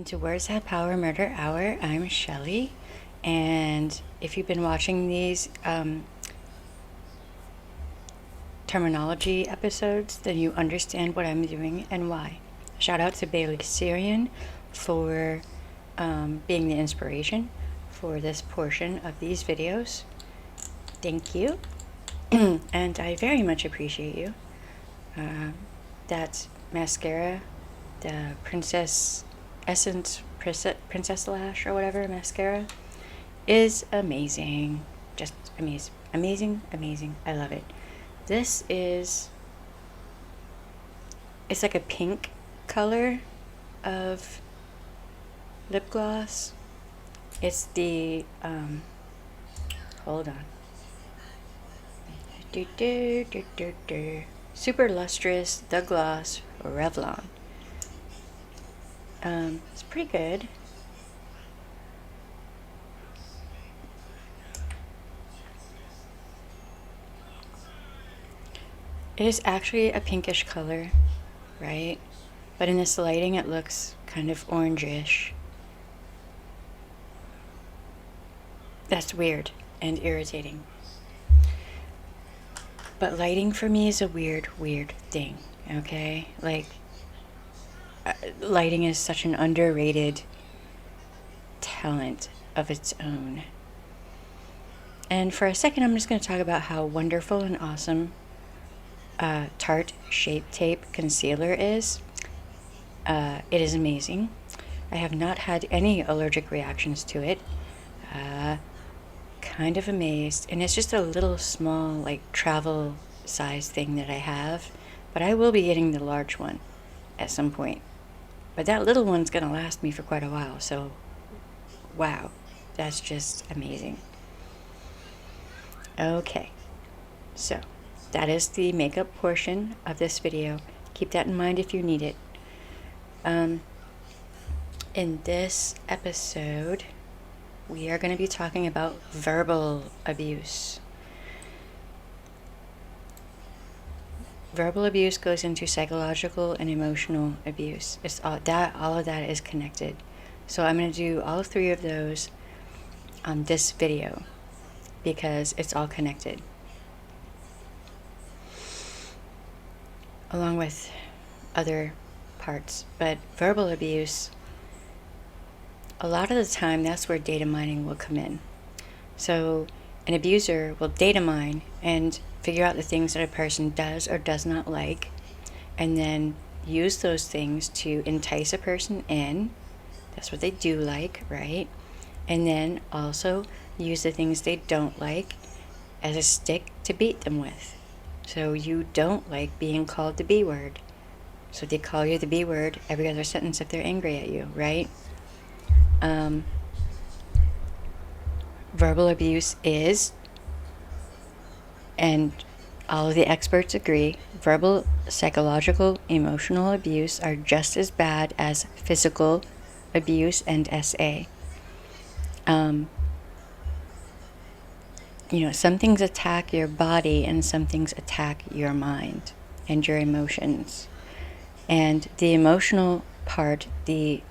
to Words Have Power Murder Hour. I'm Shelly, and if you've been watching these terminology episodes, then you understand what I'm doing and why. Shout out to Bailey Syrian for being the inspiration for this portion of these videos. Thank you, and I very much appreciate you. That mascara, the Princess Lash or whatever mascara, is amazing. Just amazing. I love it. This is, it's like a pink color of lip gloss. It's the hold on. Super Lustrous The Gloss Revlon. It's pretty good. It is actually a pinkish color, right? But in this lighting it looks kind of orangish. That's weird and irritating. But lighting for me is a weird thing, okay? Like, lighting is such an underrated talent of its own. And for a second, I'm just going to talk about how wonderful and awesome Tarte Shape Tape Concealer is. It is amazing. I have not had any allergic reactions to it. Kind of amazed, and it's just a little small, like, travel size thing that I have, but I will be getting the large one at some point. But that little one's gonna last me for quite a while, so wow, that's just amazing. Okay, so that is the makeup portion of this video. Keep that in mind if you need it. In this episode, we are going to be talking about verbal abuse. Verbal abuse goes into psychological and emotional abuse. It's all of that is connected. So I'm going to do all three of those on this video because it's all connected, along with other parts. But verbal abuse, a lot of the time, that's where data mining will come in. So an abuser will data mine and figure out the things that a person does or does not like, and then use those things to entice a person in. That's what they do like, right? And then also use the things they don't like as a stick to beat them with. So you don't like being called the B word, so they call you the B word every other sentence if they're angry at you, right? Verbal abuse is, and all of the experts agree, verbal, psychological, emotional abuse are just as bad as physical abuse and SA. Some things attack your body and some things attack your mind and your emotions. And the emotional part, the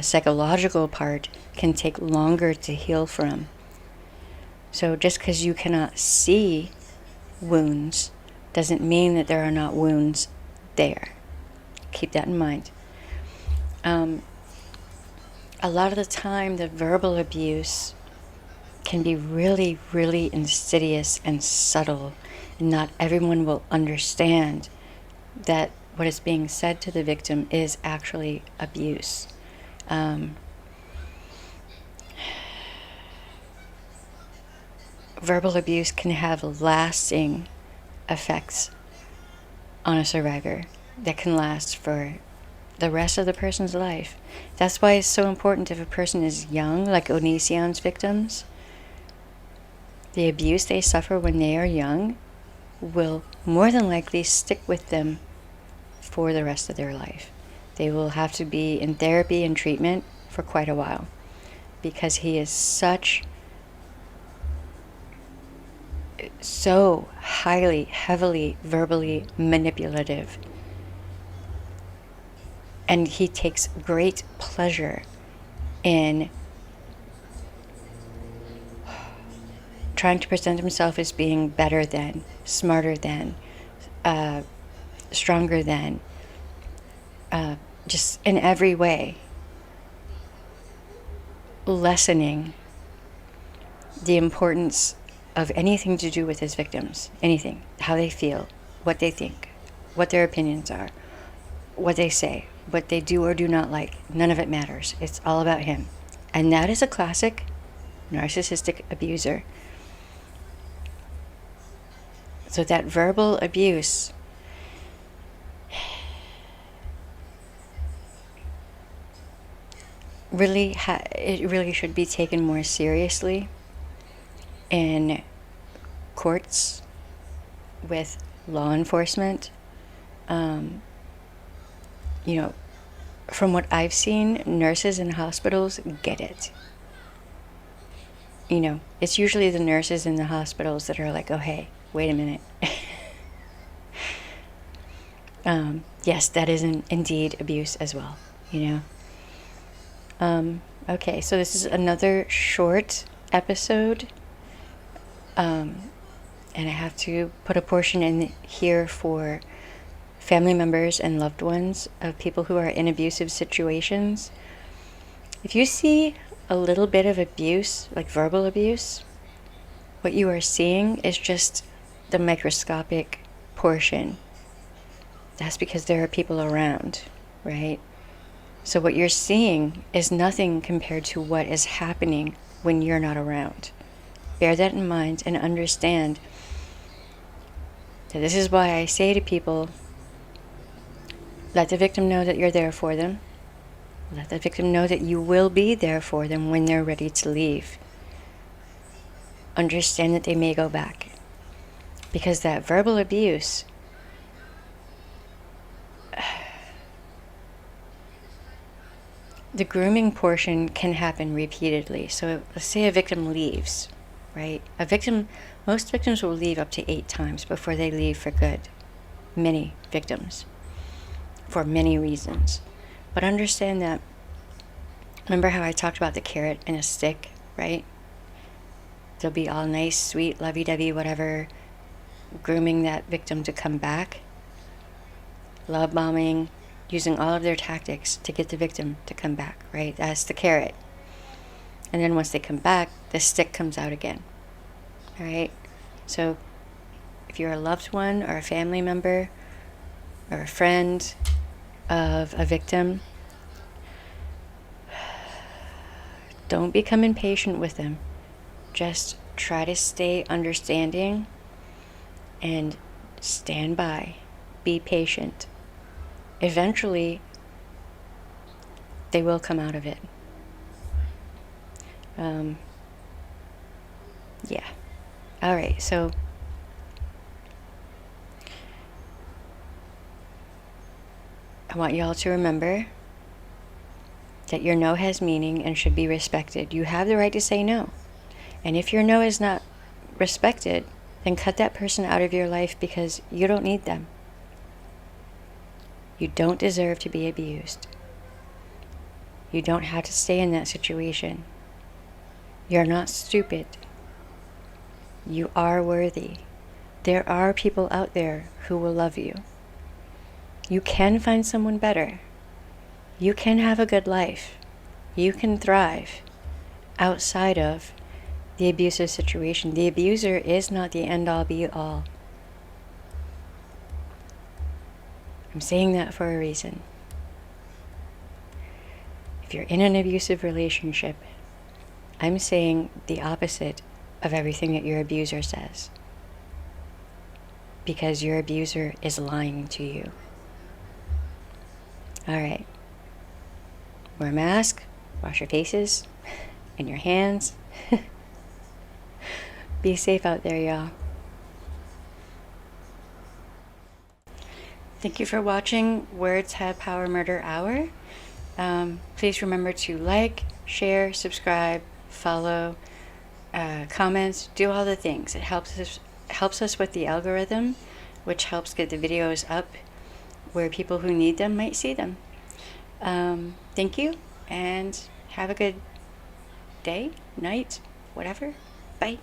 psychological part, can take longer to heal from. So just because you cannot see wounds doesn't mean that there are not wounds there. Keep that in mind. A lot of the time, the verbal abuse can be really insidious and subtle, and not everyone will understand that what is being said to the victim is actually abuse. Verbal abuse can have lasting effects on a survivor that can last for the rest of the person's life. That's why it's so important, if a person is young, like Onision's victims, the abuse they suffer when they are young will more than likely stick with them for the rest of their life. They will have to be in therapy and treatment for quite a while, because he is so heavily verbally manipulative, and he takes great pleasure in trying to present himself as being better than, smarter than, stronger than, just in every way, lessening the importance of anything to do with his victims, anything, how they feel, what they think, what their opinions are, what they say, what they do or do not like. None of it matters. It's all about him. And that is a classic narcissistic abuser. So that verbal abuse really it really should be taken more seriously in courts, with law enforcement. You know, from what I've seen, nurses in hospitals get it. You know, it's usually the nurses in the hospitals that are like, oh, hey, wait a minute. Yes, that is indeed abuse as well, you know. Okay, so this is another short episode. And I have to put a portion in here for family members and loved ones of people who are in abusive situations. If you see a little bit of abuse, like verbal abuse, what you are seeing is just the microscopic portion. That's because there are people around, right? So what you're seeing is nothing compared to what is happening when you're not around. Bear that in mind and understand that this is why I say to people, let the victim know that you're there for them. Let the victim know that you will be there for them when they're ready to leave. Understand that they may go back. Because that verbal abuse, the grooming portion can happen repeatedly. So let's say a victim leaves, right? Most victims will leave up to 8 times before they leave for good. Many victims, for many reasons. But understand that, remember how I talked about the carrot and a stick, right? They'll be all nice, sweet, lovey-dovey, whatever, grooming that victim to come back, love bombing, using all of their tactics to get the victim to come back, right? That's the carrot. And then once they come back, the stick comes out again, all right? So if you're a loved one or a family member or a friend of a victim, don't become impatient with them. Just try to stay understanding and stand by. Be patient. Eventually, they will come out of it. Yeah. All right, so I want y'all to remember that your no has meaning and should be respected. You have the right to say no. And if your no is not respected, then cut that person out of your life because you don't need them. You don't deserve to be abused. You don't have to stay in that situation. You're not stupid. You are worthy. There are people out there who will love you. You can find someone better. You can have a good life. You can thrive outside of the abusive situation. The abuser is not the end-all be-all. I'm saying that for a reason. If you're in an abusive relationship, I'm saying the opposite of everything that your abuser says. Because your abuser is lying to you. All right. Wear a mask, wash your faces and your hands. Be safe out there, y'all. Thank you for watching Words Have Power Murder Hour. Please remember to like, share, subscribe, follow, comment, do all the things. It helps us with the algorithm, which helps get the videos up where people who need them might see them. Thank you, and Have a good day, night, whatever. Bye.